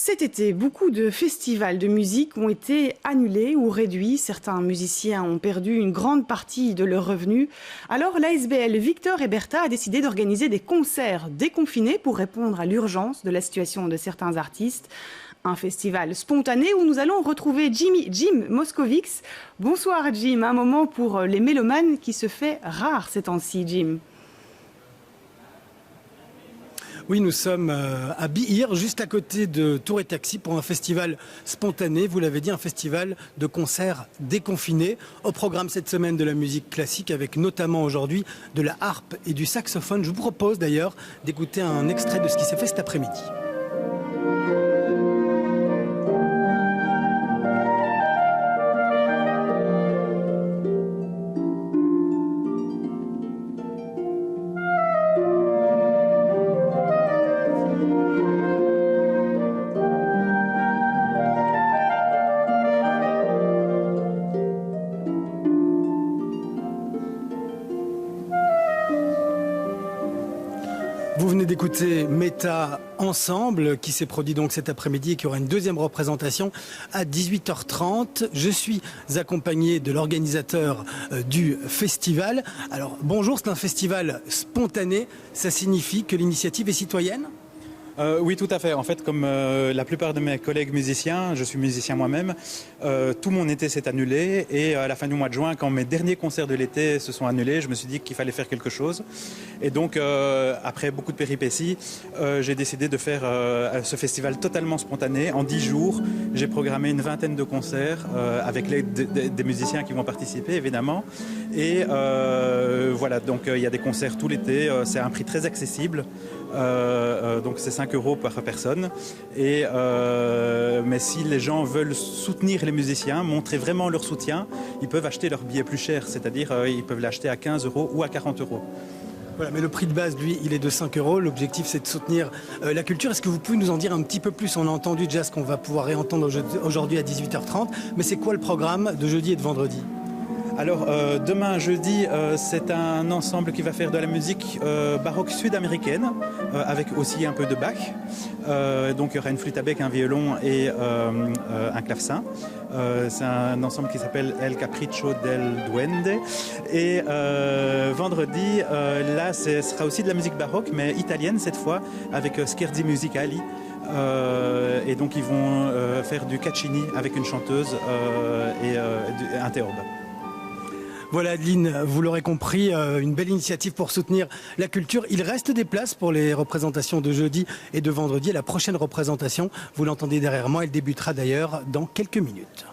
Cet été, beaucoup de festivals de musique ont été annulés ou réduits. Certains musiciens ont perdu une grande partie de leurs revenus. Alors l'ASBL Victor et Bertha a décidé d'organiser des concerts déconfinés pour répondre à l'urgence de la situation de certains artistes. Un festival spontané où nous allons retrouver Jim Moscovix. Bonsoir Jim, un moment pour les mélomanes qui se fait rare ces temps-ci, Jim. Oui, nous sommes à Bihir, juste à côté de Tour et Taxi, pour un festival spontané. Vous l'avez dit, un festival de concerts déconfinés. Au programme cette semaine de la musique classique, avec notamment aujourd'hui de la harpe et du saxophone. Je vous propose d'ailleurs d'écouter un extrait de ce qui s'est fait cet après-midi. Vous venez d'écouter Meta Ensemble qui s'est produit donc cet après-midi et qui aura une deuxième représentation à 18h30. Je suis accompagné de l'organisateur du festival. Alors bonjour, c'est un festival spontané. Ça signifie que l'initiative est citoyenne ? Oui, tout à fait. En fait, comme la plupart de mes collègues musiciens, je suis musicien moi-même, tout mon été s'est annulé et à la fin du mois de juin, quand mes derniers concerts de l'été se sont annulés, je me suis dit qu'il fallait faire quelque chose. Et donc, après beaucoup de péripéties, j'ai décidé de faire ce festival totalement spontané. En 10 jours, j'ai programmé une vingtaine de concerts avec des musiciens qui vont participer, évidemment. Et voilà, donc il y a des concerts tout l'été. C'est un prix très accessible. Donc c'est 5 € par personne. Mais si les gens veulent soutenir les musiciens, montrer vraiment leur soutien, ils peuvent acheter leur billet plus cher, c'est-à-dire ils peuvent l'acheter à 15 € ou à 40 €. Voilà, mais le prix de base, lui, il est de 5 €. L'objectif, c'est de soutenir la culture. Est-ce que vous pouvez nous en dire un petit peu plus? On a entendu déjà ce qu'on va pouvoir réentendre aujourd'hui à 18h30. Mais c'est quoi le programme de jeudi et de vendredi? Alors demain jeudi, c'est un ensemble qui va faire de la musique baroque sud-américaine avec aussi un peu de Bach. Donc il y aura une flûte à bec, un violon et un clavecin. C'est un ensemble qui s'appelle El Capricho del Duende. Et vendredi, là, ce sera aussi de la musique baroque, mais italienne cette fois, avec Scherzi Musicali. Et donc ils vont faire du Caccini avec une chanteuse et un théorbe. Voilà Adeline, vous l'aurez compris, une belle initiative pour soutenir la culture. Il reste des places pour les représentations de jeudi et de vendredi. La prochaine représentation, vous l'entendez derrière moi, elle débutera d'ailleurs dans quelques minutes.